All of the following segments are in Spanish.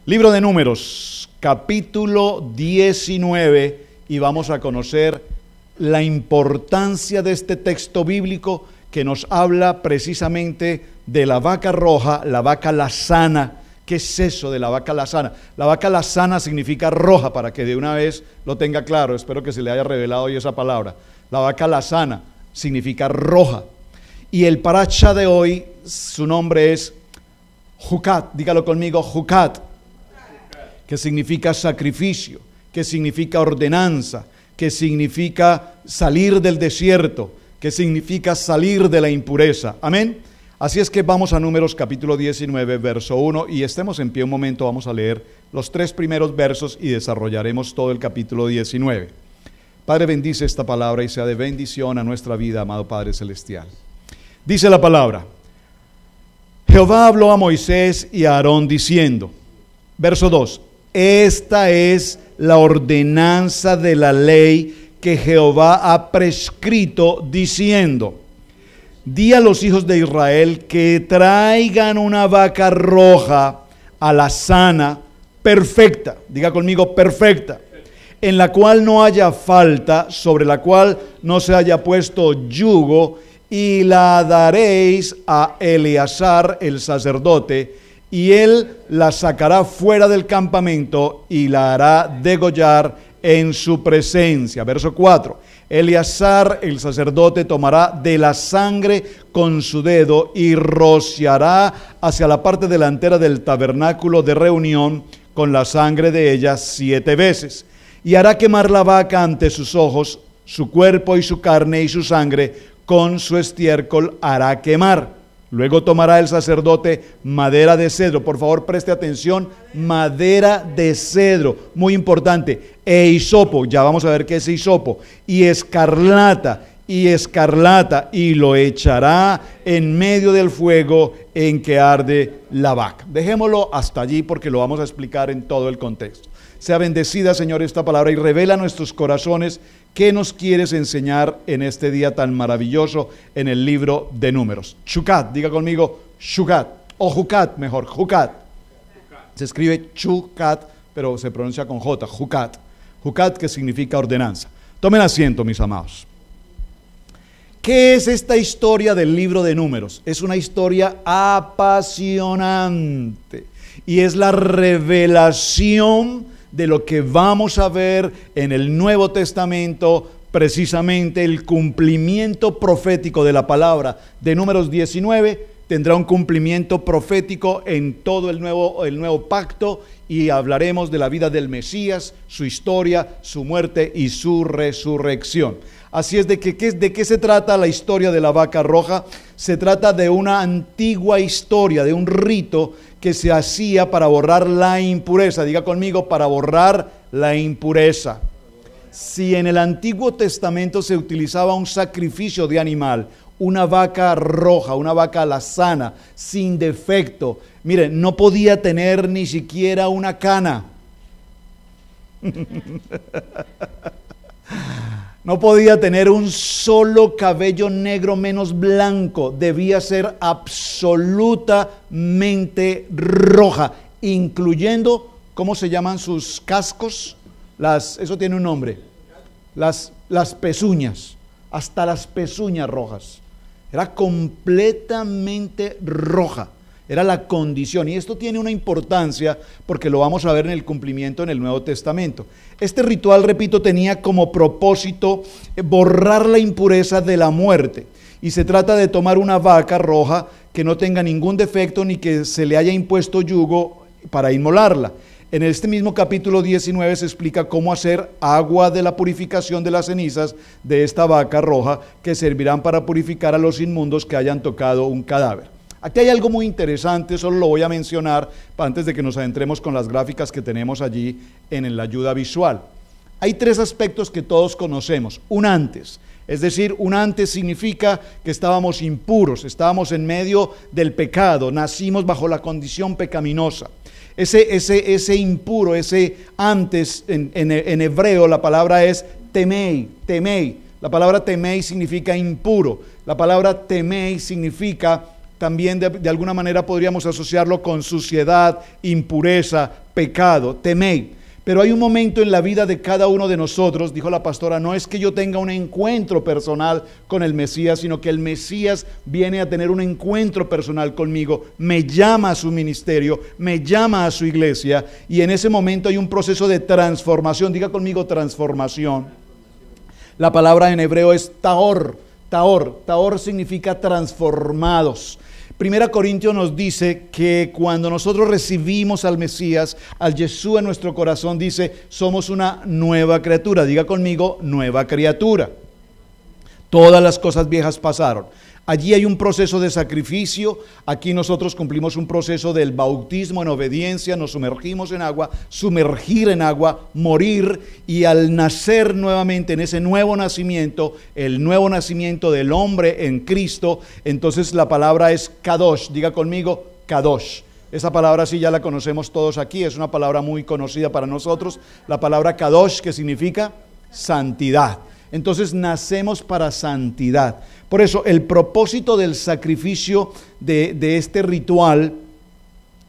Libro de Números, capítulo 19, y vamos a conocer la importancia de este texto bíblico que nos habla precisamente de la vaca roja, la vaca lazana. ¿Qué es eso de la vaca lazana? La vaca lazana significa roja, para que de una vez lo tenga claro. Espero que se le haya revelado hoy esa palabra. La vaca lazana significa roja. Y el paracha de hoy, su nombre es Jucat. Dígalo conmigo, Jucat, que significa sacrificio, que significa ordenanza, que significa salir del desierto, que significa salir de la impureza. Amén. Así es que vamos a Números capítulo 19, verso 1, y estemos en pie un momento. Vamos a leer los 3 primeros versos y desarrollaremos todo el capítulo 19. Padre, bendice esta palabra y sea de bendición a nuestra vida, amado Padre Celestial. Dice la palabra: Jehová habló a Moisés y a Aarón diciendo, verso 2, esta es la ordenanza de la ley que Jehová ha prescrito diciendo, di a los hijos de Israel que traigan una vaca roja alazana perfecta, diga conmigo perfecta, en la cual no haya falta, sobre la cual no se haya puesto yugo, y la daréis a Eleazar el sacerdote, y él la sacará fuera del campamento y la hará degollar en su presencia. Verso 4. Eleazar el sacerdote tomará de la sangre con su dedo y rociará hacia la parte delantera del tabernáculo de reunión con la sangre de ella 7 veces. Y hará quemar la vaca ante sus ojos, su cuerpo y su carne y su sangre con su estiércol hará quemar. Luego tomará el sacerdote madera de cedro. Por favor, preste atención, madera de cedro, muy importante, e hisopo, ya vamos a ver qué es hisopo, y escarlata, y lo echará en medio del fuego en que arde la vaca. Dejémoslo hasta allí porque lo vamos a explicar en todo el contexto. Sea bendecida, Señor, esta palabra y revela a nuestros corazones qué nos quieres enseñar en este día tan maravilloso en el libro de Números. Jucat, diga conmigo, Jucat, o Jucat mejor, Jucat. Se escribe Jucat, pero se pronuncia con J, Jucat. Jucat, que significa ordenanza. Tomen asiento, mis amados. ¿Qué es esta historia del libro de Números? Es una historia apasionante y es la revelación de lo que vamos a ver en el Nuevo Testamento, precisamente el cumplimiento profético de la palabra de Números 19, tendrá un cumplimiento profético en todo el nuevo pacto, y hablaremos de la vida del Mesías, su historia, su muerte y su resurrección. Así es, ¿de qué se trata la historia de la vaca roja? Se trata de una antigua historia, de un rito que se hacía para borrar la impureza. Diga conmigo, para borrar la impureza. Si en el Antiguo Testamento se utilizaba un sacrificio de animal, una vaca roja, una vaca alazana, sin defecto, miren, no podía tener ni siquiera una cana. No podía tener un solo cabello negro menos blanco, debía ser absolutamente roja, incluyendo, ¿cómo se llaman sus cascos? Eso tiene un nombre, las pezuñas, hasta las pezuñas rojas. Era completamente roja, era la condición, y esto tiene una importancia porque lo vamos a ver en el cumplimiento en el Nuevo Testamento. Este ritual, repito, tenía como propósito borrar la impureza de la muerte, y se trata de tomar una vaca roja que no tenga ningún defecto ni que se le haya impuesto yugo para inmolarla. En este mismo capítulo 19 se explica cómo hacer agua de la purificación de las cenizas de esta vaca roja, que servirán para purificar a los inmundos que hayan tocado un cadáver. Aquí hay algo muy interesante, solo lo voy a mencionar antes de que nos adentremos con las gráficas que tenemos allí en la ayuda visual. Hay 3 aspectos que todos conocemos. Un antes, es decir, un antes significa que estábamos impuros, estábamos en medio del pecado, nacimos bajo la condición pecaminosa. Ese impuro, ese antes, en hebreo la palabra es temei. La palabra temei significa impuro. La palabra temei significa también de alguna manera podríamos asociarlo con suciedad, impureza, pecado, temed. Pero hay un momento en la vida de cada uno de nosotros, dijo la pastora, no es que yo tenga un encuentro personal con el Mesías, sino que el Mesías viene a tener un encuentro personal conmigo, me llama a su ministerio, me llama a su iglesia, y en ese momento hay un proceso de transformación. Diga conmigo transformación. La palabra en hebreo es taor. Taor significa transformados. Primera Corintios nos dice que cuando nosotros recibimos al Mesías, al Yeshua en nuestro corazón, dice, somos una nueva criatura. Diga conmigo, nueva criatura. Todas las cosas viejas pasaron. Allí hay un proceso de sacrificio. Aquí nosotros cumplimos un proceso del bautismo en obediencia, nos sumergimos en agua, sumergir en agua, morir, y al nacer nuevamente en ese nuevo nacimiento, el nuevo nacimiento del hombre en Cristo, entonces la palabra es Kadosh. Diga conmigo, Kadosh. Esa palabra sí ya la conocemos todos aquí, es una palabra muy conocida para nosotros, la palabra Kadosh, que significa santidad. Entonces nacemos para santidad. Por eso el propósito del sacrificio de este ritual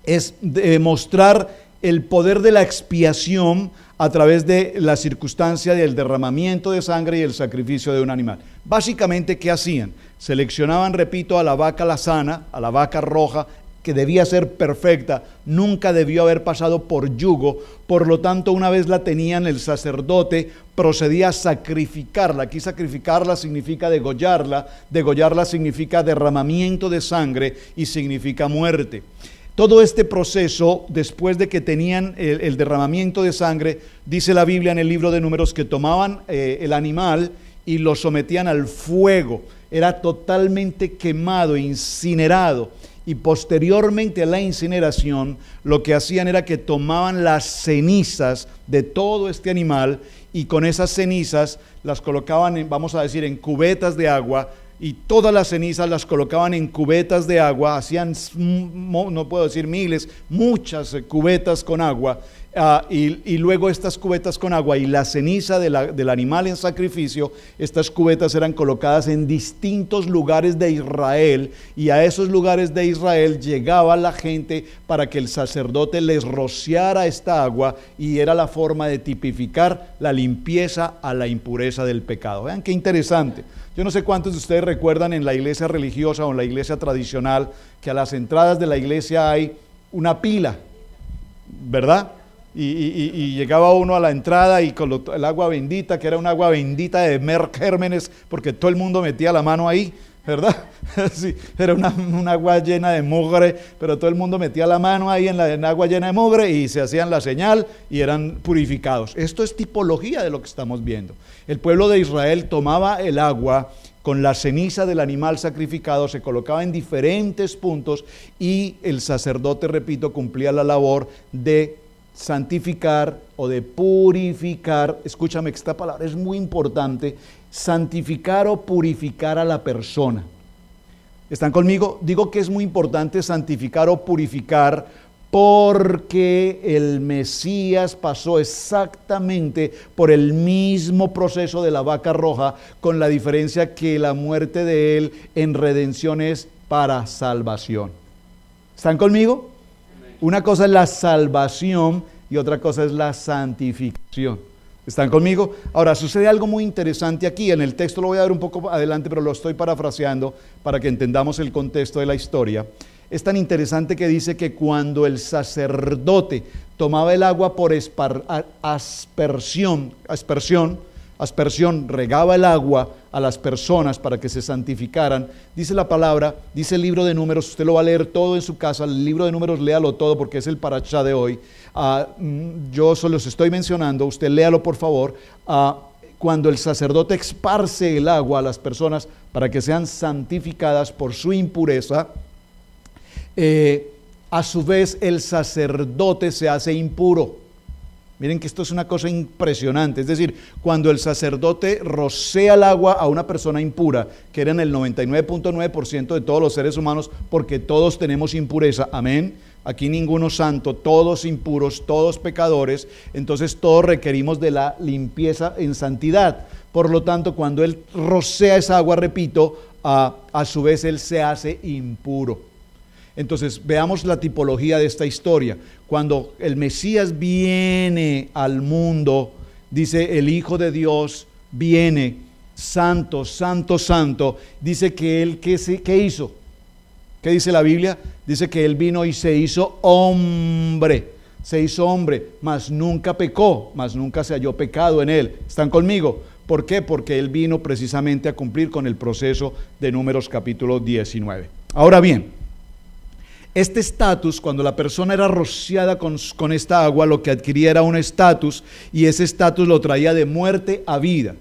es mostrar el poder de la expiación a través de la circunstancia del derramamiento de sangre y el sacrificio de un animal. Básicamente, ¿qué hacían? Seleccionaban, repito, a la vaca lazana, a la vaca roja, que debía ser perfecta, nunca debió haber pasado por yugo, por lo tanto una vez la tenían, el sacerdote procedía a sacrificarla. Aquí sacrificarla significa degollarla, degollarla significa derramamiento de sangre y significa muerte. Todo este proceso, después de que tenían el derramamiento de sangre, dice la Biblia en el libro de Números que tomaban el animal y lo sometían al fuego, era totalmente quemado, incinerado. Y posteriormente a la incineración, lo que hacían era que tomaban las cenizas de todo este animal y con esas cenizas las colocaban, vamos a decir, en cubetas de agua, y todas las cenizas las colocaban en cubetas de agua, hacían, no puedo decir miles, muchas cubetas con agua, y luego estas cubetas con agua y la ceniza del animal en sacrificio, estas cubetas eran colocadas en distintos lugares de Israel, y a esos lugares de Israel llegaba la gente para que el sacerdote les rociara esta agua, y era la forma de tipificar la limpieza a la impureza del pecado. Vean qué interesante. Yo no sé cuántos de ustedes recuerdan en la iglesia religiosa o en la iglesia tradicional que a las entradas de la iglesia hay una pila, ¿verdad? Y llegaba uno a la entrada y con el agua bendita, que era un agua bendita de gérmenes, porque todo el mundo metía la mano ahí, ¿verdad? Sí, era un agua llena de mugre, pero todo el mundo metía la mano ahí en agua llena de mugre y se hacían la señal y eran purificados. Esto es tipología de lo que estamos viendo. El pueblo de Israel tomaba el agua con la ceniza del animal sacrificado, se colocaba en diferentes puntos y el sacerdote, repito, cumplía la labor de santificar o de purificar. Escúchame, que esta palabra es muy importante: santificar o purificar a la persona. ¿Están conmigo? Digo que es muy importante santificar o purificar porque el Mesías pasó exactamente por el mismo proceso de la vaca roja, con la diferencia que la muerte de él en redención es para salvación. ¿Están conmigo? Una cosa es la salvación y otra cosa es la santificación. ¿Están conmigo? Ahora, sucede algo muy interesante aquí. En el texto lo voy a ver un poco adelante, pero lo estoy parafraseando para que entendamos el contexto de la historia. Es tan interesante que dice que cuando el sacerdote tomaba el agua por aspersión, regaba el agua a las personas para que se santificaran, dice la palabra, dice el libro de Números, usted lo va a leer todo en su casa, el libro de Números léalo todo porque es el parashá de hoy. Yo solo los estoy mencionando, usted léalo por favor. Cuando el sacerdote esparce el agua a las personas para que sean santificadas por su impureza, a su vez el sacerdote se hace impuro. Miren que esto es una cosa impresionante. Es decir, cuando el sacerdote rocea el agua a una persona impura, que eran el 99.9% de todos los seres humanos, porque todos tenemos impureza, amén. Aquí ninguno santo, todos impuros, todos pecadores, entonces todos requerimos de la limpieza en santidad. Por lo tanto, cuando él rocea esa agua, repito, a su vez él se hace impuro. Entonces, veamos la tipología de esta historia. Cuando el Mesías viene al mundo, dice el Hijo de Dios viene, santo, santo, santo. Dice que él, ¿qué hizo? ¿Qué dice la Biblia? Dice que él vino y se hizo hombre. Se hizo hombre, mas nunca pecó, mas nunca se halló pecado en él. ¿Están conmigo? ¿Por qué? Porque él vino precisamente a cumplir con el proceso de Números capítulo 19. Ahora bien, este estatus, cuando la persona era rociada con esta agua, lo que adquiría era un estatus, y ese estatus lo traía de muerte a vida.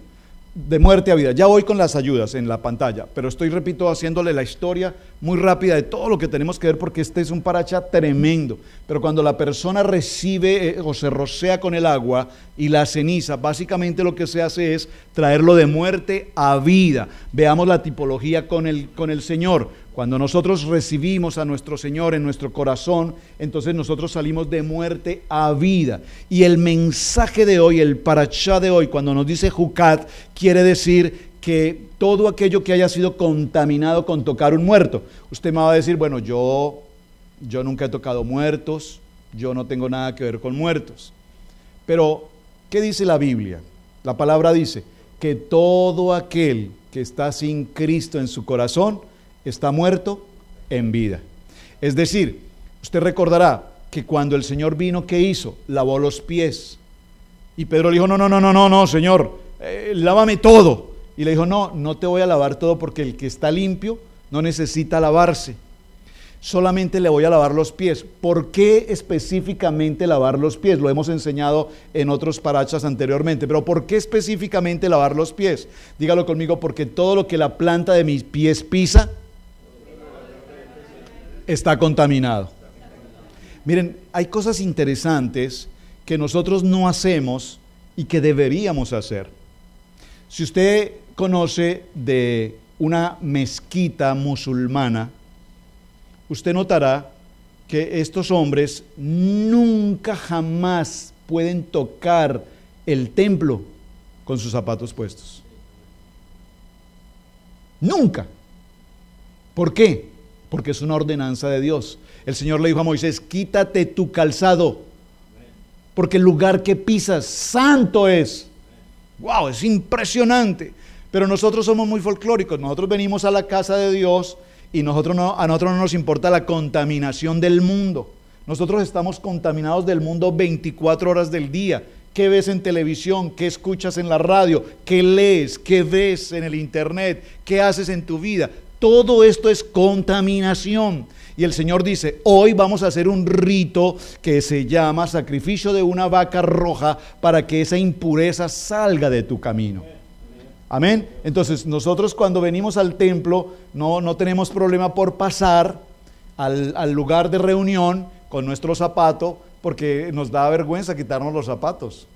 De muerte a vida. Ya voy con las ayudas en la pantalla, pero estoy, repito, haciéndole la historia muy rápida de todo lo que tenemos que ver, porque este es un paracha tremendo. Pero cuando la persona recibe o se rocea con el agua y la ceniza, básicamente lo que se hace es traerlo de muerte a vida. Veamos la tipología con el Señor. Cuando nosotros recibimos a nuestro Señor en nuestro corazón, entonces nosotros salimos de muerte a vida. Y el mensaje de hoy, el parashá de hoy, cuando nos dice Jucat, quiere decir que todo aquello que haya sido contaminado con tocar un muerto. Usted me va a decir, bueno, yo nunca he tocado muertos, yo no tengo nada que ver con muertos. Pero, ¿qué dice la Biblia? La palabra dice que todo aquel que está sin Cristo en su corazón está muerto en vida. Es decir, usted recordará que cuando el Señor vino, ¿qué hizo? Lavó los pies. Y Pedro le dijo, no, Señor, lávame todo. Y le dijo, no te voy a lavar todo, porque el que está limpio no necesita lavarse. Solamente le voy a lavar los pies. ¿Por qué específicamente lavar los pies? Lo hemos enseñado en otros parachas anteriormente, pero ¿por qué específicamente lavar los pies? Dígalo conmigo, porque todo lo que la planta de mis pies pisa está contaminado. Miren, hay cosas interesantes que nosotros no hacemos y que deberíamos hacer. Si usted conoce de una mezquita musulmana, usted notará que estos hombres nunca jamás pueden tocar el templo con sus zapatos puestos. Nunca. ¿Por qué? Porque es una ordenanza de Dios. El Señor le dijo a Moisés, quítate tu calzado, porque el lugar que pisas santo es. ¡Wow! Es impresionante. Pero nosotros somos muy folclóricos. Nosotros venimos a la casa de Dios y a nosotros no nos importa la contaminación del mundo. Nosotros estamos contaminados del mundo 24 horas del día. ¿Qué ves en televisión? ¿Qué escuchas en la radio? ¿Qué lees? ¿Qué ves en el internet? ¿Qué haces en tu vida? Todo esto es contaminación. Y el Señor dice, hoy vamos a hacer un rito que se llama sacrificio de una vaca roja para que esa impureza salga de tu camino. Amén. Entonces nosotros cuando venimos al templo no tenemos problema por pasar al lugar de reunión con nuestro zapato, porque nos da vergüenza quitarnos los zapatos.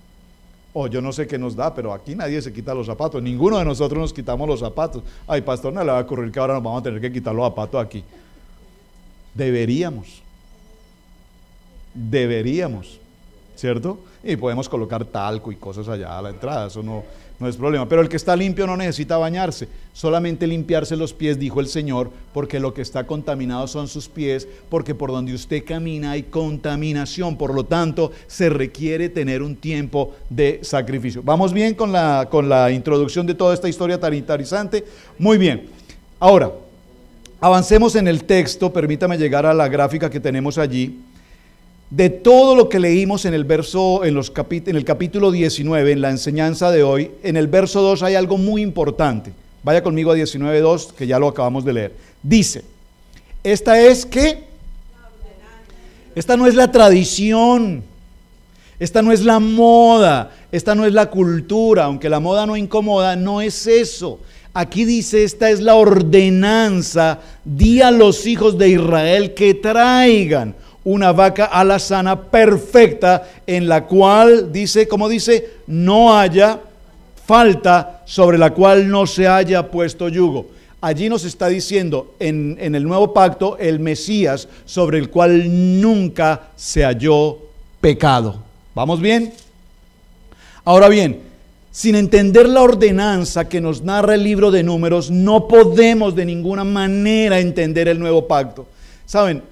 O yo no sé qué nos da, pero aquí nadie se quita los zapatos. Ninguno de nosotros nos quitamos los zapatos. Ay, pastor, no le va a ocurrir que ahora nos vamos a tener que quitar los zapatos aquí. Deberíamos, ¿cierto? Y podemos colocar talco y cosas allá a la entrada, eso no es problema. Pero el que está limpio no necesita bañarse, solamente limpiarse los pies, dijo el Señor, porque lo que está contaminado son sus pies, porque por donde usted camina hay contaminación, por lo tanto se requiere tener un tiempo de sacrificio. ¿Vamos bien con la introducción de toda esta historia tan interesante? Muy bien. Ahora, avancemos en el texto, permítame llegar a la gráfica que tenemos allí. De todo lo que leímos en el capítulo 19, en la enseñanza de hoy, en el verso 2 hay algo muy importante. Vaya conmigo a 19:2, que ya lo acabamos de leer. Dice, esta es ¿qué? Esta no es la tradición, esta no es la moda, esta no es la cultura, aunque la moda no incomoda, no es eso. Aquí dice, esta es la ordenanza, di a los hijos de Israel que traigan una vaca alazana perfecta, en la cual, dice, ¿cómo dice? No haya falta, sobre la cual no se haya puesto yugo. Allí nos está diciendo, en el nuevo pacto, el Mesías, sobre el cual nunca se halló pecado. ¿Vamos bien? Ahora bien, sin entender la ordenanza que nos narra el libro de Números, no podemos de ninguna manera entender el nuevo pacto. Saben,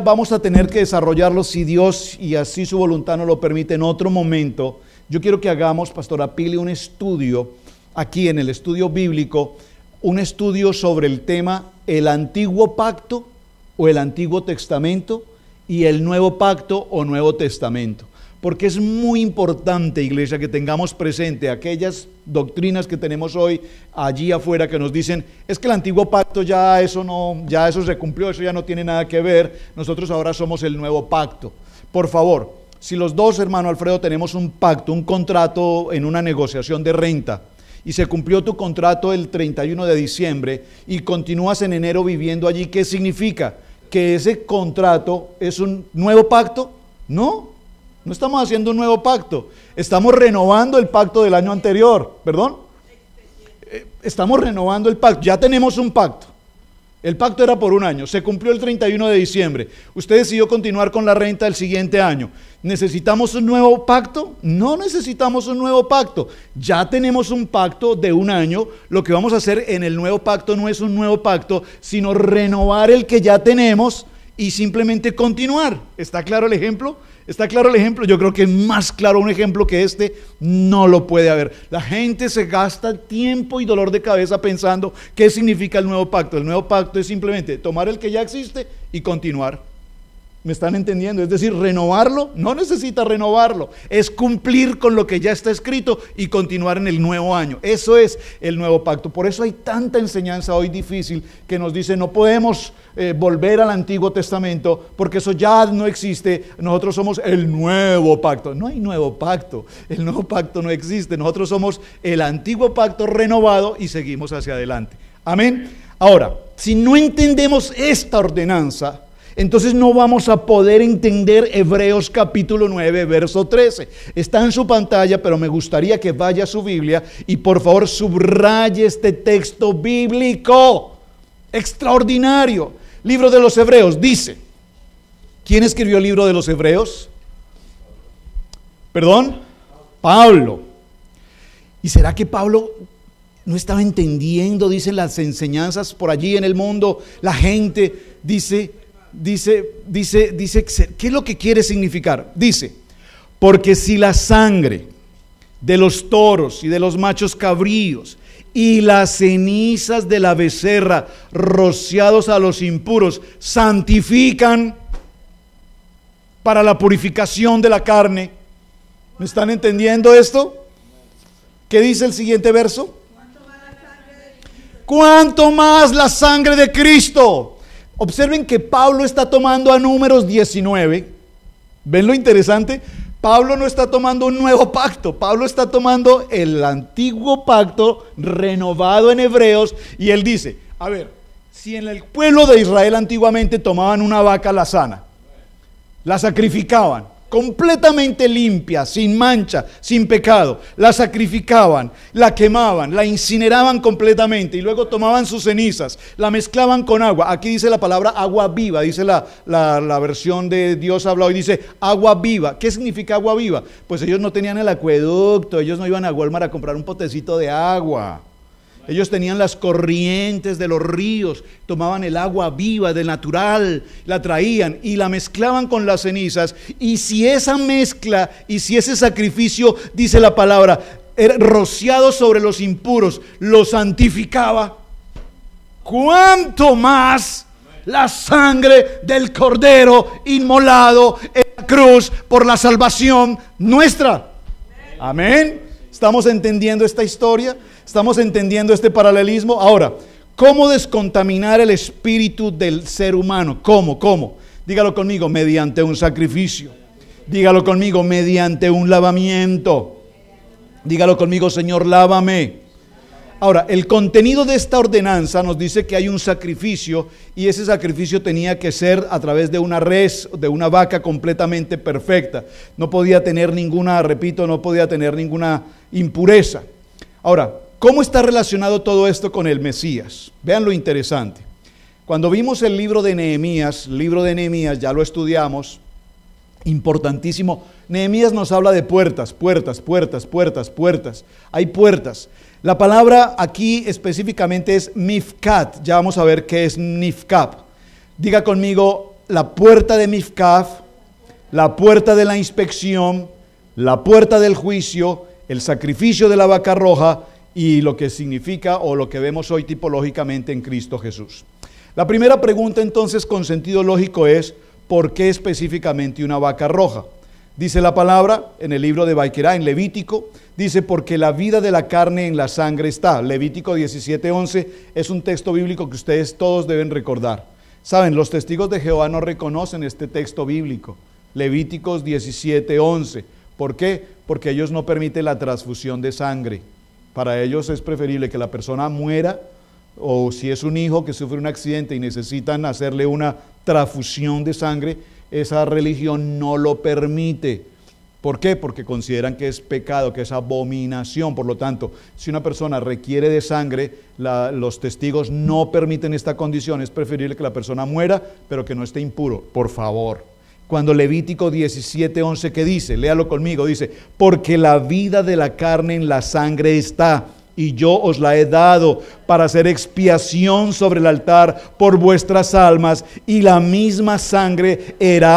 vamos a tener que desarrollarlo si Dios y así su voluntad nos lo permite en otro momento. Yo quiero que hagamos, Pastora Pili, un estudio aquí en el estudio bíblico, un estudio sobre el tema el Antiguo Pacto o el Antiguo Testamento y el Nuevo Pacto o Nuevo Testamento. Porque es muy importante, iglesia, que tengamos presente aquellas doctrinas que tenemos hoy allí afuera que nos dicen, es que el Antiguo Pacto ya eso se cumplió, eso ya no tiene nada que ver, nosotros ahora somos el Nuevo Pacto. Por favor, si los dos, hermano Alfredo, tenemos un pacto, un contrato en una negociación de renta, y se cumplió tu contrato el 31 de diciembre y continúas en enero viviendo allí, ¿qué significa? ¿Que ese contrato es un nuevo pacto? No. No estamos haciendo un nuevo pacto, estamos renovando el pacto del año anterior, ¿perdón? Estamos renovando el pacto, ya tenemos un pacto. El pacto era por un año, se cumplió el 31 de diciembre. Usted decidió continuar con la renta el siguiente año. ¿Necesitamos un nuevo pacto? No necesitamos un nuevo pacto. Ya tenemos un pacto de un año. Lo que vamos a hacer en el nuevo pacto no es un nuevo pacto, sino renovar el que ya tenemos y simplemente continuar. ¿Está claro el ejemplo? ¿Está claro el ejemplo? Yo creo que más claro un ejemplo que este no lo puede haber. La gente se gasta tiempo y dolor de cabeza pensando qué significa el nuevo pacto. El nuevo pacto es simplemente tomar el que ya existe y continuar. ¿Me están entendiendo? Es decir, renovarlo, no necesita renovarlo, es cumplir con lo que ya está escrito y continuar en el nuevo año. Eso es el nuevo pacto. Por eso hay tanta enseñanza hoy difícil que nos dice no podemos volver al Antiguo Testamento porque eso ya no existe, nosotros somos el nuevo pacto. No hay nuevo pacto, el nuevo pacto no existe, nosotros somos el antiguo pacto renovado y seguimos hacia adelante. Amén. Ahora, si no entendemos esta ordenanza, entonces no vamos a poder entender Hebreos capítulo 9, verso 13. Está en su pantalla, pero me gustaría que vaya a su Biblia y por favor subraye este texto bíblico extraordinario. Libro de los Hebreos dice, ¿quién escribió el libro de los Hebreos? ¿Perdón? Pablo. ¿Y será que Pablo no estaba entendiendo, dicen las enseñanzas por allí en el mundo? La gente dice, ¿qué es lo que quiere significar? Dice, porque si la sangre de los toros y de los machos cabríos y las cenizas de la becerra rociados a los impuros santifican para la purificación de la carne. ¿Me están entendiendo esto? ¿Qué dice el siguiente verso? ¿Cuánto más la sangre de Cristo? Observen que Pablo está tomando a Números 19. ¿Ven lo interesante? Pablo no está tomando un nuevo pacto. Pablo está tomando el antiguo pacto renovado en Hebreos. Y él dice, a ver, si en el pueblo de Israel antiguamente tomaban una vaca alazana, la sacrificaban, completamente limpia, sin mancha, sin pecado, la sacrificaban, la quemaban, la incineraban completamente y luego tomaban sus cenizas, la mezclaban con agua. Aquí dice la palabra agua viva, dice la versión de Dios habla hoy, dice agua viva. ¿Qué significa agua viva? Pues ellos no tenían el acueducto, ellos no iban a Walmart a comprar un potecito de agua. Ellos tenían las corrientes de los ríos, tomaban el agua viva, del natural, la traían y la mezclaban con las cenizas. Y si esa mezcla y si ese sacrificio, dice la palabra, era rociado sobre los impuros, los santificaba, ¿cuánto más la sangre del Cordero inmolado en la cruz por la salvación nuestra? Amén. ¿Estamos entendiendo esta historia? ¿Estamos entendiendo este paralelismo? Ahora, ¿cómo descontaminar el espíritu del ser humano? ¿Cómo? Dígalo conmigo, mediante un sacrificio. Dígalo conmigo, mediante un lavamiento. Dígalo conmigo, Señor, lávame. Ahora, el contenido de esta ordenanza nos dice que hay un sacrificio y ese sacrificio tenía que ser a través de una res, de una vaca completamente perfecta. No podía tener ninguna impureza. Ahora, ¿cómo está relacionado todo esto con el Mesías? Vean lo interesante. Cuando vimos el libro de Nehemías, ya lo estudiamos, importantísimo. Nehemías nos habla de puertas. Hay puertas. La palabra aquí específicamente es mifkat. Ya vamos a ver qué es mifkat. Diga conmigo, la puerta de Mifkaf, la puerta de la inspección, la puerta del juicio, el sacrificio de la vaca roja y lo que significa o lo que vemos hoy tipológicamente en Cristo Jesús. La primera pregunta entonces con sentido lógico es, ¿por qué específicamente una vaca roja? Dice la palabra en el libro de Vaikerá, en Levítico, dice, porque la vida de la carne en la sangre está. Levítico 17:11 es un texto bíblico que ustedes todos deben recordar. Saben, los testigos de Jehová no reconocen este texto bíblico. Levíticos 17:11. ¿Por qué? Porque ellos no permiten la transfusión de sangre. Para ellos es preferible que la persona muera, o si es un hijo que sufre un accidente y necesitan hacerle una transfusión de sangre, esa religión no lo permite. ¿Por qué? Porque consideran que es pecado, que es abominación. Por lo tanto, si una persona requiere de sangre, los testigos no permiten esta condición. Es preferible que la persona muera, pero que no esté impuro. Por favor. Cuando Levítico 17:11, ¿qué dice? Léalo conmigo, dice, porque la vida de la carne en la sangre está, y yo os la he dado para hacer expiación sobre el altar por vuestras almas, y la misma sangre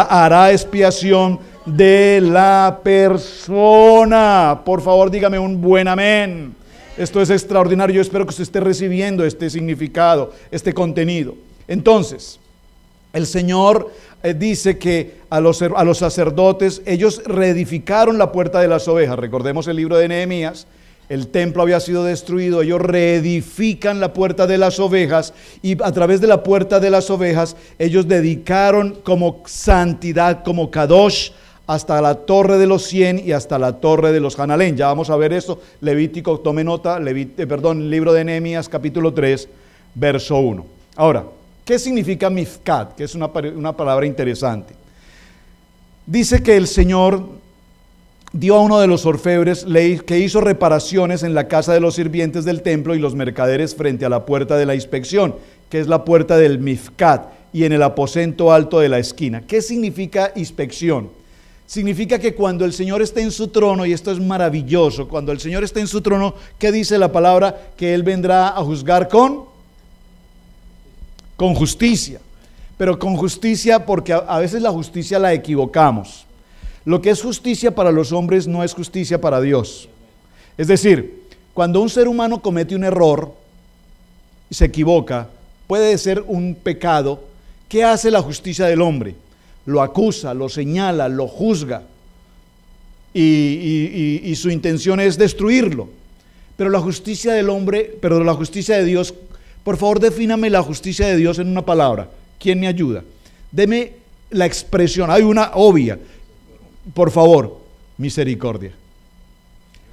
hará expiación de la persona. Por favor, dígame un buen amén. Esto es extraordinario. Yo espero que usted esté recibiendo este significado, este contenido. Entonces, el Señor dice que a los sacerdotes, ellos reedificaron la puerta de las ovejas. Recordemos el libro de Nehemías. El templo había sido destruido, ellos reedifican la puerta de las ovejas y a través de la puerta de las ovejas ellos dedicaron como santidad, como Kadosh, hasta la torre de los 100 y hasta la torre de los Hanalén. Ya vamos a ver eso. Levítico, tome nota, libro de Nehemías capítulo 3, verso 1. Ahora, ¿qué significa Mifkat? Que es una palabra interesante. Dice que el Señor dio a uno de los orfebres que hizo reparaciones en la casa de los sirvientes del templo y los mercaderes frente a la puerta de la inspección, que es la puerta del Mifkat, y en el aposento alto de la esquina. ¿Qué significa inspección? Significa que cuando el Señor esté en su trono, y esto es maravilloso, cuando el Señor esté en su trono, ¿qué dice la palabra? Que Él vendrá a juzgar con justicia. Pero con justicia, porque a veces la justicia la equivocamos. Lo que es justicia para los hombres no es justicia para Dios. Es decir, cuando un ser humano comete un error y se equivoca, puede ser un pecado. ¿Qué hace la justicia del hombre? Lo acusa, lo señala, lo juzga y su intención es destruirlo. Pero la justicia del hombre, pero la justicia de Dios, por favor defíname la justicia de Dios en una palabra. ¿Quién me ayuda? Deme la expresión, hay una obvia. Por favor, misericordia.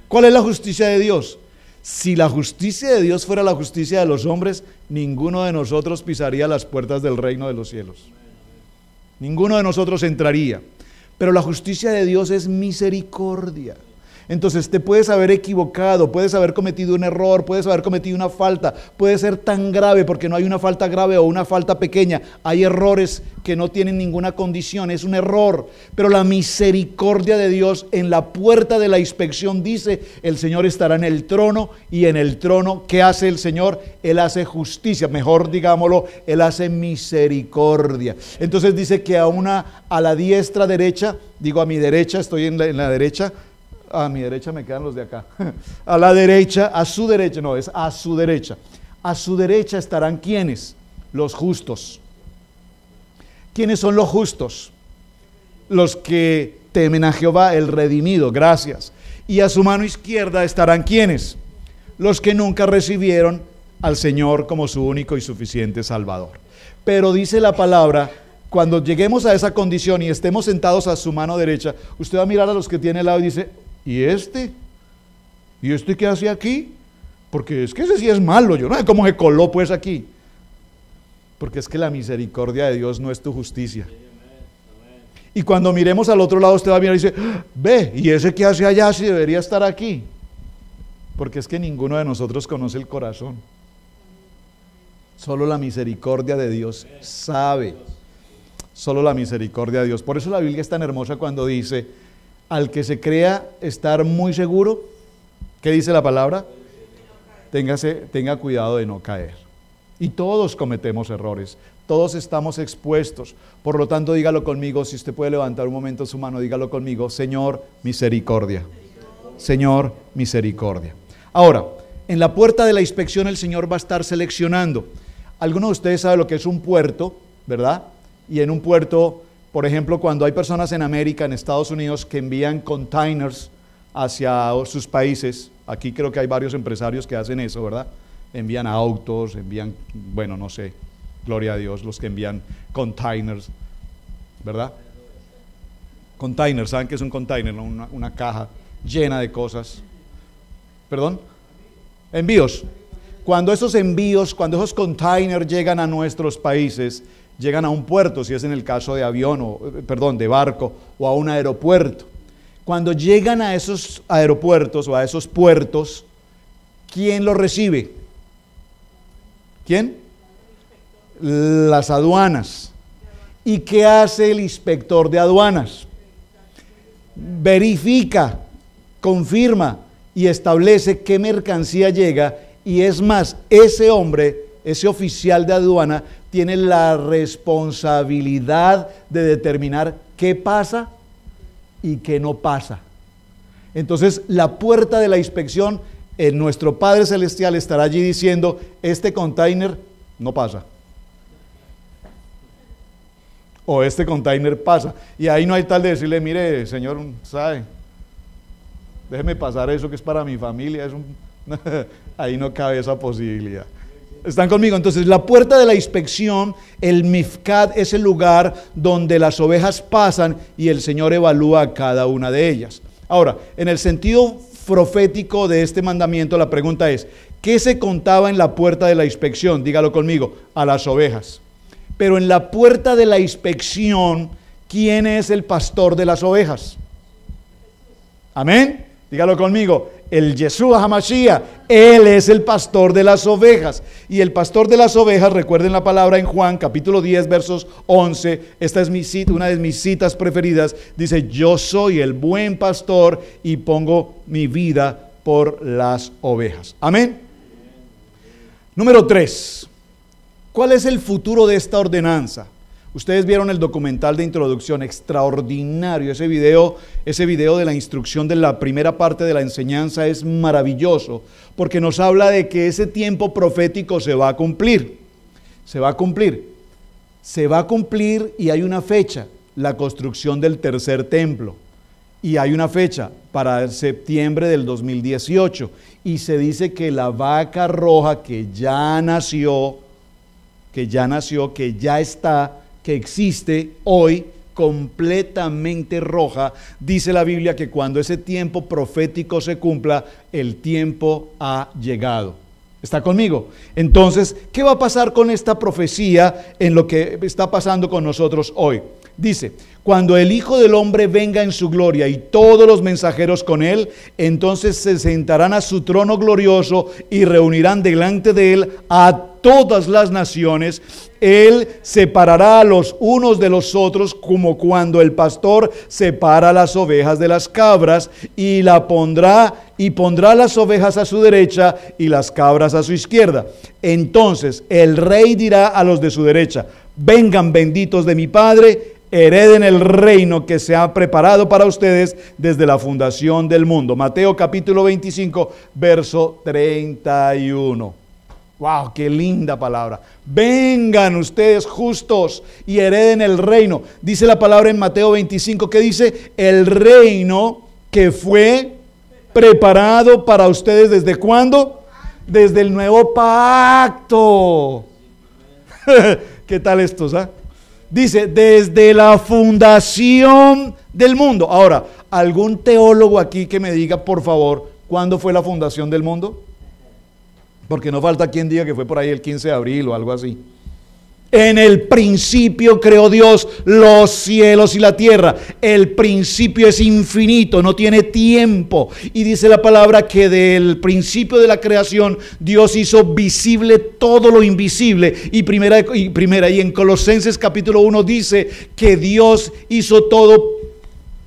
¿Cuál es la justicia de Dios? Si la justicia de Dios fuera la justicia de los hombres, ninguno de nosotros pisaría las puertas del reino de los cielos. Ninguno de nosotros entraría. Pero la justicia de Dios es misericordia. Entonces te puedes haber equivocado, puedes haber cometido un error, puedes haber cometido una falta, puede ser tan grave porque no hay una falta grave o una falta pequeña, hay errores que no tienen ninguna condición, es un error, pero la misericordia de Dios en la puerta de la inspección dice, el Señor estará en el trono y en el trono, ¿qué hace el Señor? Él hace justicia, mejor digámoslo, Él hace misericordia. Entonces dice que a la diestra derecha, digo a mi derecha, estoy en la derecha, a mi derecha me quedan los de acá. A la derecha, a su derecha, no, es a su derecha. A su derecha estarán ¿quiénes? Los justos. ¿Quiénes son los justos? Los que temen a Jehová, el redimido, gracias. Y a su mano izquierda estarán ¿quiénes? Los que nunca recibieron al Señor como su único y suficiente Salvador. Pero dice la palabra, cuando lleguemos a esa condición y estemos sentados a su mano derecha, usted va a mirar a los que tiene al lado y dice, ¿y este? ¿Y este qué hace aquí? Porque es que ese sí es malo, yo no sé cómo se coló pues aquí. Porque es que la misericordia de Dios no es tu justicia. Y cuando miremos al otro lado, usted va a mirar y dice, ve, ¿y ese qué hace allá si debería estar aquí? Porque es que ninguno de nosotros conoce el corazón. Solo la misericordia de Dios sabe. Solo la misericordia de Dios. Por eso la Biblia es tan hermosa cuando dice, al que se crea estar muy seguro, ¿qué dice la palabra? Tenga cuidado de no caer. Y todos cometemos errores, Todos estamos expuestos. Por lo tanto, dígalo conmigo, si usted puede levantar un momento su mano, dígalo conmigo: Señor, misericordia. Señor, misericordia. Ahora, en la puerta de la inspección el Señor va a estar seleccionando. Algunos de ustedes saben lo que es un puerto, ¿verdad? Y en un puerto, por ejemplo, cuando hay personas en América, en Estados Unidos, que envían containers hacia sus países, aquí creo que hay varios empresarios que hacen eso, ¿verdad? Envían autos, envían, bueno, no sé, gloria a Dios, los que envían containers, ¿verdad? Containers, ¿saben qué es un container? ¿No? Una caja llena de cosas. ¿Perdón? Envíos. Cuando esos envíos, cuando esos containers llegan a nuestros países, llegan a un puerto, si es en el caso de avión, de barco, o a un aeropuerto. Cuando llegan a esos aeropuertos o a esos puertos, ¿quién los recibe? ¿Quién? Las aduanas. ¿Y qué hace el inspector de aduanas? Verifica, confirma y establece qué mercancía llega, y es más, ese hombre, ese oficial de aduana, tiene la responsabilidad de determinar qué pasa y qué no pasa. Entonces, la puerta de la inspección, nuestro Padre Celestial estará allí diciendo: este container no pasa, o este container pasa, y ahí no hay tal de decirle: mire, señor, ¿sabe? Déjeme pasar eso que es para mi familia, ahí no cabe esa posibilidad. ¿Están conmigo? Entonces, la puerta de la inspección, el Mifkad, es el lugar donde las ovejas pasan y el Señor evalúa a cada una de ellas. Ahora, en el sentido profético de este mandamiento, la pregunta es: ¿qué se contaba en la puerta de la inspección? Dígalo conmigo: a las ovejas. Pero en la puerta de la inspección, ¿quién es el pastor de las ovejas? Amén. Dígalo conmigo: el Yeshua HaMashiach, Él es el pastor de las ovejas. Y el pastor de las ovejas, recuerden la palabra en Juan, capítulo 10, versos 11, esta es mi cita, una de mis citas preferidas, dice: yo soy el buen pastor y pongo mi vida por las ovejas. Amén. Número 3, ¿cuál es el futuro de esta ordenanza? Ustedes vieron el documental de introducción, extraordinario, ese video de la instrucción de la primera parte de la enseñanza es maravilloso, porque nos habla de que ese tiempo profético se va a cumplir, y hay una fecha: la construcción del tercer templo, y hay una fecha para septiembre del 2018, y se dice que la vaca roja que ya nació, que ya está, que existe hoy, completamente roja, dice la Biblia que cuando ese tiempo profético se cumpla, el tiempo ha llegado. ¿Está conmigo? Entonces, ¿qué va a pasar con esta profecía en lo que está pasando con nosotros hoy? Dice: cuando el Hijo del Hombre venga en su gloria y todos los mensajeros con él, entonces se sentarán a su trono glorioso y reunirán delante de él a todas las naciones. Él separará a los unos de los otros, como cuando el pastor separa las ovejas de las cabras, y pondrá las ovejas a su derecha y las cabras a su izquierda. Entonces el rey dirá a los de su derecha: vengan, benditos de mi Padre, hereden el reino que se ha preparado para ustedes desde la fundación del mundo. Mateo capítulo 25, verso 31. ¡Wow! ¡Qué linda palabra! Vengan ustedes justos y hereden el reino. Dice la palabra en Mateo 25, ¿qué dice? El reino que fue preparado para ustedes, ¿desde cuándo? Desde el nuevo pacto. ¿Qué tal estos? Dice, desde la fundación del mundo. Ahora, ¿algún teólogo aquí que me diga, por favor, cuándo fue la fundación del mundo? Porque no falta quien diga que fue por ahí el 15 de abril o algo así. En el principio creó Dios los cielos y la tierra. El principio es infinito, no tiene tiempo. Y dice la palabra que del principio de la creación Dios hizo visible todo lo invisible. Y en Colosenses capítulo 1 dice que Dios hizo todo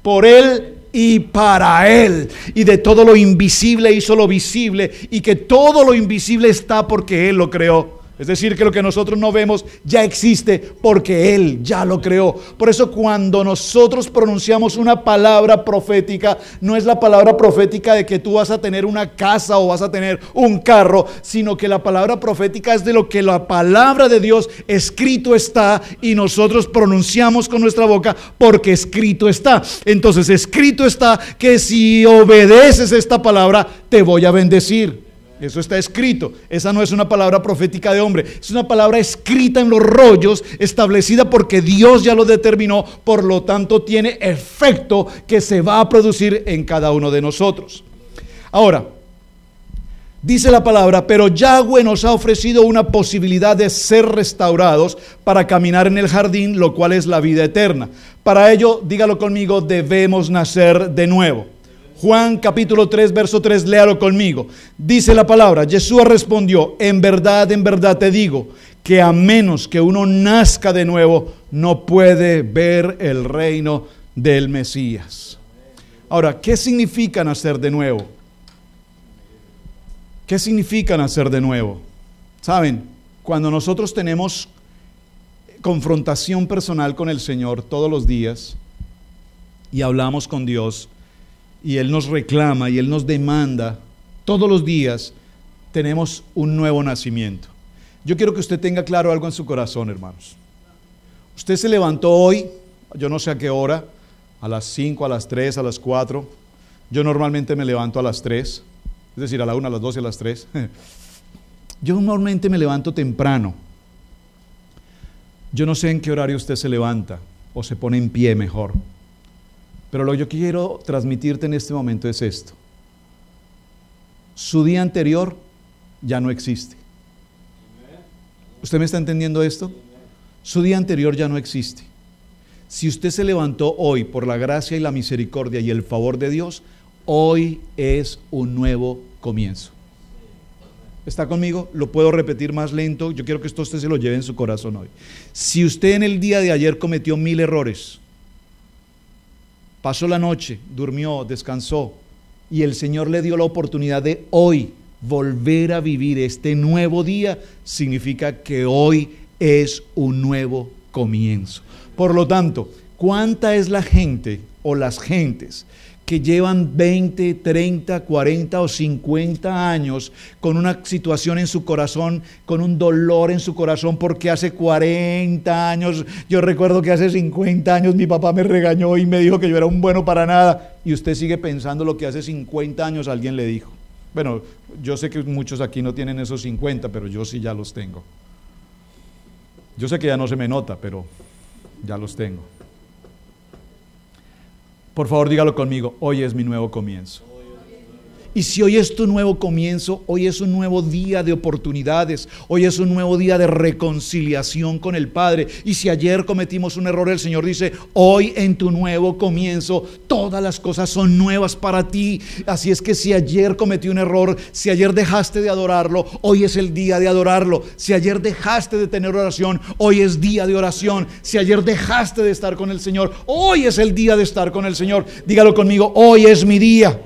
por Él y para Él, y de todo lo invisible hizo lo visible, y que todo lo invisible está porque Él lo creó. Es decir, que lo que nosotros no vemos ya existe porque Él ya lo creó. Por eso cuando nosotros pronunciamos una palabra profética, no es la palabra profética de que tú vas a tener una casa o vas a tener un carro, sino que la palabra profética es de lo que la palabra de Dios escrito está y nosotros pronunciamos con nuestra boca porque escrito está. Entonces escrito está que si obedeces esta palabra te voy a bendecir. Eso está escrito. Esa no es una palabra profética de hombre, es una palabra escrita en los rollos, establecida porque Dios ya lo determinó, por lo tanto tiene efecto que se va a producir en cada uno de nosotros. Ahora, dice la palabra, pero Yahweh nos ha ofrecido una posibilidad de ser restaurados para caminar en el jardín, lo cual es la vida eterna. Para ello, dígalo conmigo, debemos nacer de nuevo. Juan capítulo 3, verso 3, léalo conmigo. Dice la palabra, Yeshua respondió, en verdad te digo, que a menos que uno nazca de nuevo, no puede ver el reino del Mesías. Ahora, ¿qué significa nacer de nuevo? ¿Qué significa nacer de nuevo? Saben, cuando nosotros tenemos confrontación personal con el Señor todos los días y hablamos con Dios, y Él nos reclama y Él nos demanda todos los días, tenemos un nuevo nacimiento. Yo quiero que usted tenga claro algo en su corazón, hermanos. Usted se levantó hoy, yo no sé a qué hora, a las 5, a las 3, a las 4. Yo normalmente me levanto a las 3, es decir, a la 1, a las 2 y a las 3. Yo normalmente me levanto temprano. Yo no sé en qué horario usted se levanta o se pone en pie mejor. Pero lo que yo quiero transmitirte en este momento es esto. Su día anterior ya no existe. ¿Usted me está entendiendo esto? Su día anterior ya no existe. Si usted se levantó hoy por la gracia y la misericordia y el favor de Dios, hoy es un nuevo comienzo. ¿Está conmigo? Lo puedo repetir más lento. Yo quiero que esto usted se lo lleve en su corazón hoy. Si usted en el día de ayer cometió 1000 errores, pasó la noche, durmió, descansó, y el Señor le dio la oportunidad de hoy volver a vivir este nuevo día, significa que hoy es un nuevo comienzo. Por lo tanto, ¿cuánta es la gente o las gentes que llevan 20, 30, 40 o 50 años con una situación en su corazón, con un dolor en su corazón, porque hace 40 años, yo recuerdo que hace 50 años mi papá me regañó y me dijo que yo era un bueno para nada, y usted sigue pensando lo que hace 50 años alguien le dijo? Bueno, yo sé que muchos aquí no tienen esos 50, pero yo sí ya los tengo. Yo sé que ya no se me nota, pero ya los tengo. Por favor, dígalo conmigo, hoy es mi nuevo comienzo. Y si hoy es tu nuevo comienzo, hoy es un nuevo día de oportunidades, hoy es un nuevo día de reconciliación con el Padre. Y si ayer cometimos un error, el Señor dice, hoy en tu nuevo comienzo, todas las cosas son nuevas para ti. Así es que si ayer cometí un error, si ayer dejaste de adorarlo, hoy es el día de adorarlo. Si ayer dejaste de tener oración, hoy es día de oración. Si ayer dejaste de estar con el Señor, hoy es el día de estar con el Señor. Dígalo conmigo, hoy es mi día.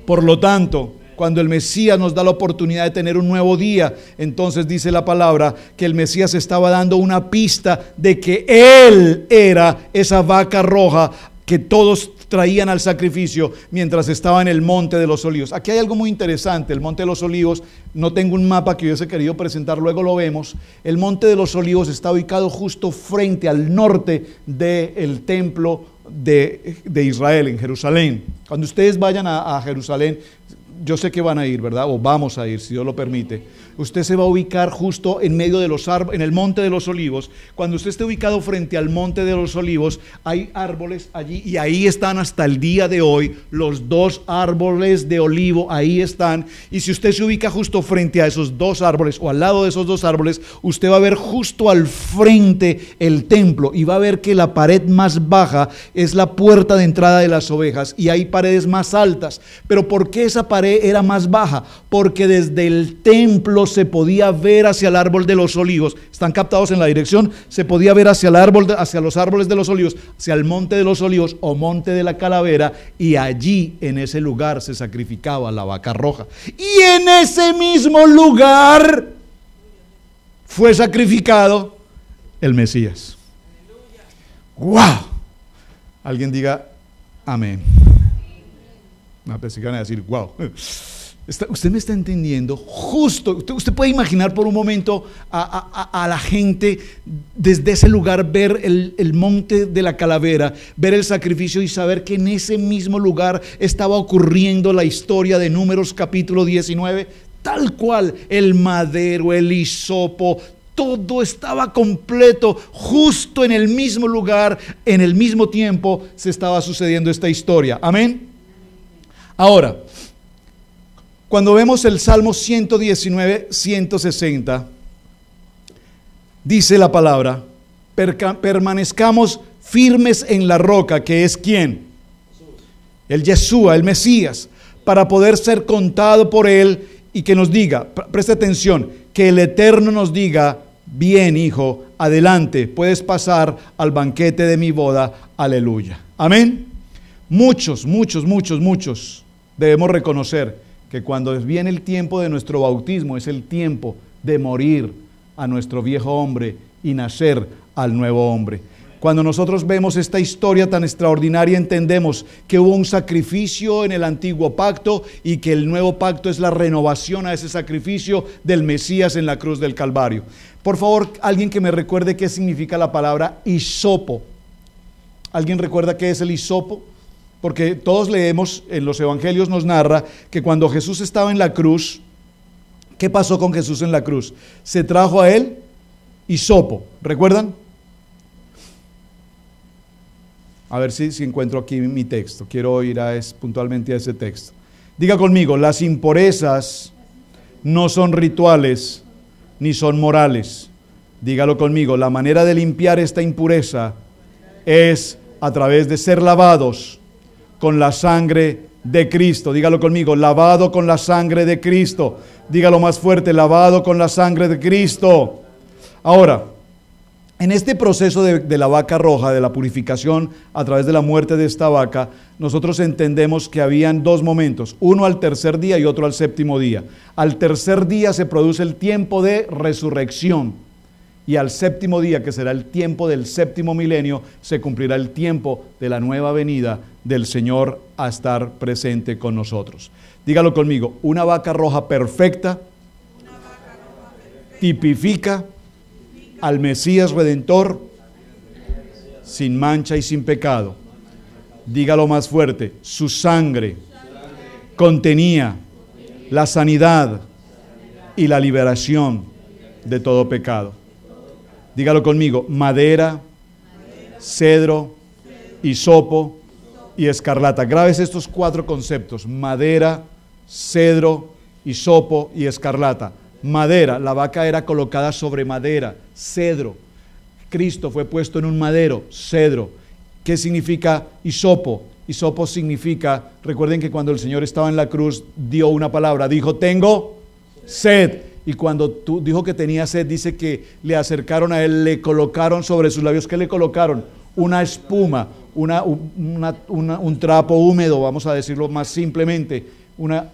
Por lo tanto, cuando el Mesías nos da la oportunidad de tener un nuevo día, entonces dice la palabra que el Mesías estaba dando una pista de que Él era esa vaca roja que todos traían al sacrificio mientras estaba en el Monte de los Olivos. Aquí hay algo muy interesante, el Monte de los Olivos, no tengo un mapa que hubiese querido presentar, luego lo vemos. El Monte de los Olivos está ubicado justo frente al norte del templo de Israel, en Jerusalén. Cuando ustedes vayan a Jerusalén, yo sé que van a ir, ¿verdad? O vamos a ir, si Dios lo permite. Usted se va a ubicar justo en medio de los árboles, en el Monte de los Olivos. Cuando usted esté ubicado frente al Monte de los Olivos, hay árboles allí, y ahí están hasta el día de hoy los 2 árboles de olivo, ahí están. Y si usted se ubica justo frente a esos 2 árboles, o al lado de esos 2 árboles, usted va a ver justo al frente el templo, y va a ver que la pared más baja es la puerta de entrada de las ovejas, y hay paredes más altas. Pero ¿por qué esa pared era más baja? Porque desde el templo se podía ver hacia el árbol de los olivos. Están captados en la dirección. Se podía ver hacia el árbol, hacia los árboles de los olivos, hacia el Monte de los Olivos o Monte de la Calavera, y allí en ese lugar se sacrificaba la vaca roja. Y en ese mismo lugar fue sacrificado el Mesías. ¡Wow! Alguien diga amén. No, pensé que van a decir wow. Usted me está entendiendo. Justo, usted puede imaginar por un momento a la gente desde ese lugar ver el monte de la calavera, ver el sacrificio y saber que en ese mismo lugar estaba ocurriendo la historia de Números capítulo 19, tal cual, el madero, el hisopo, todo estaba completo, justo en el mismo lugar, en el mismo tiempo se estaba sucediendo esta historia. Amén. Ahora, cuando vemos el Salmo 119, 160, dice la palabra, permanezcamos firmes en la roca, que es ¿quién? El Yeshua, el Mesías, para poder ser contado por Él y que nos diga, preste atención, que el Eterno nos diga, bien hijo, adelante, puedes pasar al banquete de mi boda, aleluya. Amén. Muchos debemos reconocer que cuando viene el tiempo de nuestro bautismo es el tiempo de morir a nuestro viejo hombre y nacer al nuevo hombre. Cuando nosotros vemos esta historia tan extraordinaria, entendemos que hubo un sacrificio en el antiguo pacto y que el nuevo pacto es la renovación a ese sacrificio del Mesías en la cruz del Calvario. Por favor, alguien que me recuerde qué significa la palabra hisopo. ¿Alguien recuerda qué es el hisopo? Porque todos leemos, en los evangelios nos narra que cuando Jesús estaba en la cruz, ¿qué pasó con Jesús en la cruz? Se trajo a él hisopo, ¿recuerdan? A ver si encuentro aquí mi texto, quiero ir puntualmente a ese texto. Diga conmigo, las impurezas no son rituales ni son morales. Dígalo conmigo, la manera de limpiar esta impureza es a través de ser lavados con la sangre de Cristo. Dígalo conmigo, lavado con la sangre de Cristo. Dígalo más fuerte, lavado con la sangre de Cristo. Ahora, en este proceso de la vaca roja, de la purificación a través de la muerte de esta vaca, nosotros entendemos que habían dos momentos, uno al tercer día y otro al séptimo día. Al tercer día se produce el tiempo de resurrección. Y al séptimo día, que será el tiempo del séptimo milenio, se cumplirá el tiempo de la nueva venida del Señor a estar presente con nosotros. Dígalo conmigo, una vaca roja perfecta tipifica al Mesías Redentor sin mancha y sin pecado. Dígalo más fuerte, su sangre contenía la sanidad y la liberación de todo pecado. Dígalo conmigo, madera, cedro, hisopo y escarlata. Grabes estos cuatro conceptos, madera, cedro, hisopo y escarlata. Madera, la vaca era colocada sobre madera, cedro. Cristo fue puesto en un madero, cedro. ¿Qué significa hisopo? Hisopo significa, recuerden que cuando el Señor estaba en la cruz, dio una palabra, dijo, tengo sed. Y cuando dijo que tenía sed, dice que le acercaron a él, le colocaron sobre sus labios. ¿Qué le colocaron? Una espuma, un trapo húmedo, vamos a decirlo más simplemente, una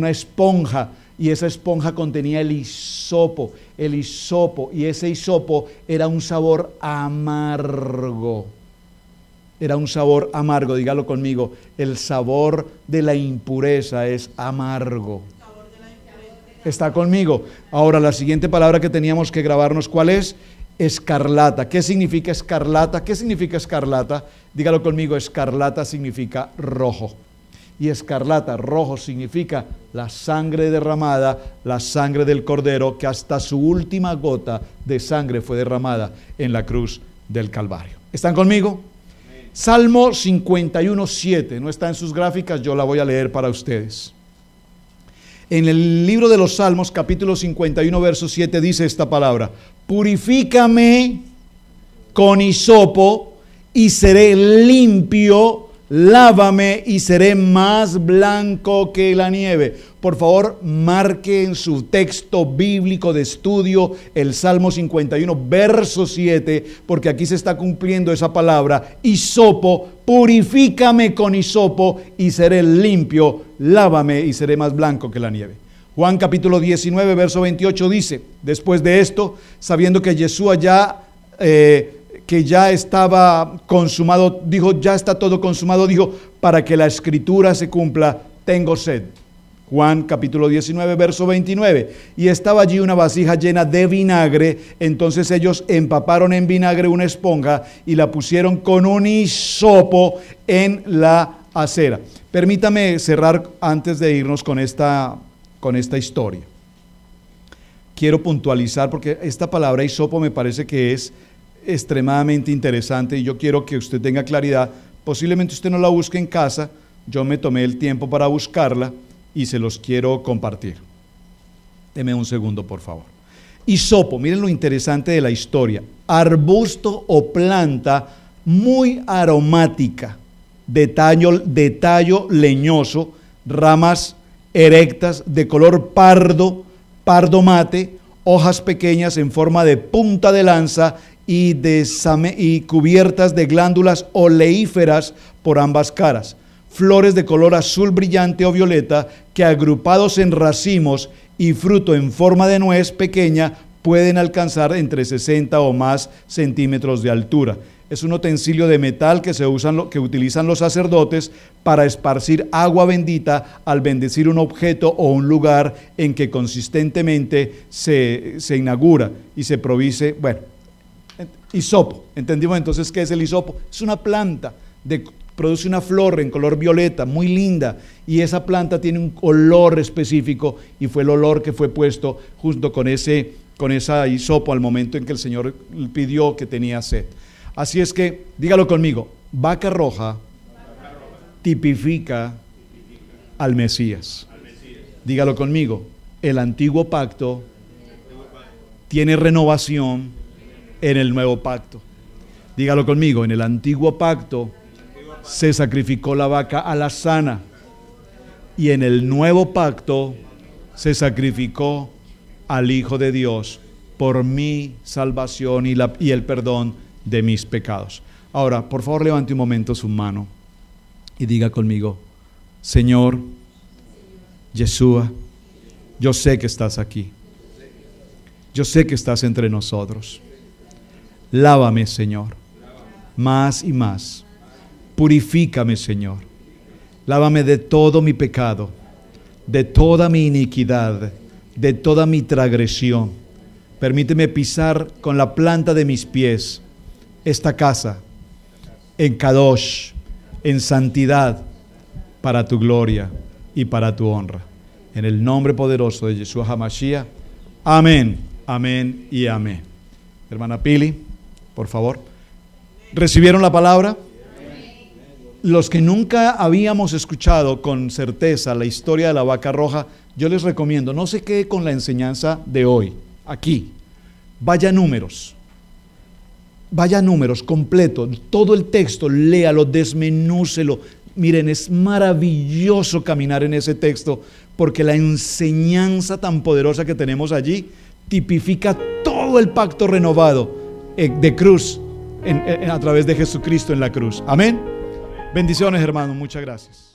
esponja. Y esa esponja contenía el hisopo, y ese hisopo era un sabor amargo. Era un sabor amargo, dígalo conmigo, el sabor de la impureza es amargo. ¿Está conmigo? Ahora, la siguiente palabra que teníamos que grabarnos, ¿cuál es? Escarlata. ¿Qué significa escarlata? ¿Qué significa escarlata? Dígalo conmigo, escarlata significa rojo. Y escarlata, rojo, significa la sangre derramada, la sangre del Cordero, que hasta su última gota de sangre fue derramada en la cruz del Calvario. ¿Están conmigo? Salmo 51:7, no está en sus gráficas, yo la voy a leer para ustedes. En el libro de los Salmos, capítulo 51, verso 7, dice esta palabra: purifícame con hisopo y seré limpio, lávame y seré más blanco que la nieve. Por favor, marque en su texto bíblico de estudio el Salmo 51, verso 7, porque aquí se está cumpliendo esa palabra, hisopo, purifícame con hisopo y seré limpio, lávame y seré más blanco que la nieve. Juan capítulo 19, verso 28 dice, después de esto, sabiendo que Yeshua que ya estaba consumado, dijo, ya está todo consumado, dijo, para que la escritura se cumpla, tengo sed. Juan capítulo 19, verso 29. Y estaba allí una vasija llena de vinagre, entonces ellos empaparon en vinagre una esponja y la pusieron con un hisopo en la acera. Permítame cerrar antes de irnos con esta historia. Quiero puntualizar porque esta palabra hisopo me parece que es extremadamente interesante y yo quiero que usted tenga claridad. Posiblemente usted no la busque en casa, yo me tomé el tiempo para buscarla y se los quiero compartir. Deme un segundo, por favor. Hisopo, miren lo interesante de la historia. Arbusto o planta muy aromática, de tallo leñoso, ramas erectas de color pardo mate, hojas pequeñas en forma de punta de lanza y cubiertas de glándulas oleíferas por ambas caras. Flores de color azul brillante o violeta que agrupados en racimos y fruto en forma de nuez pequeña pueden alcanzar entre 60 o más centímetros de altura. Es un utensilio de metal que utilizan los sacerdotes para esparcir agua bendita al bendecir un objeto o un lugar en que consistentemente se inaugura y se provise. Bueno, hisopo. ¿Entendimos entonces qué es el hisopo? Es una planta produce una flor en color violeta, muy linda, y esa planta tiene un olor específico, y fue el olor que fue puesto junto con esa hisopo al momento en que el Señor pidió que tenía sed. Así es que, dígalo conmigo, vaca roja tipifica al Mesías. Dígalo conmigo, el antiguo pacto tiene renovación en el nuevo pacto. Dígalo conmigo, en el antiguo pacto se sacrificó la vaca alazana y en el nuevo pacto se sacrificó al Hijo de Dios por mi salvación y el perdón de mis pecados. Ahora, por favor, levante un momento su mano y diga conmigo, Señor, Yeshua, yo sé que estás aquí. Yo sé que estás entre nosotros. Lávame, Señor, más y más. Purifícame, Señor. Lávame de todo mi pecado, de toda mi iniquidad, de toda mi transgresión. Permíteme pisar con la planta de mis pies esta casa en Kadosh, en santidad, para tu gloria y para tu honra. En el nombre poderoso de Yeshua HaMashiach. Amén, amén y amén. Hermana Pili, por favor. ¿Recibieron la palabra? Los que nunca habíamos escuchado con certeza la historia de la vaca roja, yo les recomiendo, no se quede con la enseñanza de hoy, aquí. Vaya a números completo, todo el texto, léalo, desmenúcelo. Miren, es maravilloso caminar en ese texto, porque la enseñanza tan poderosa que tenemos allí tipifica todo el pacto renovado de cruz, a través de Jesucristo en la cruz. Amén. Bendiciones, hermanos, muchas gracias.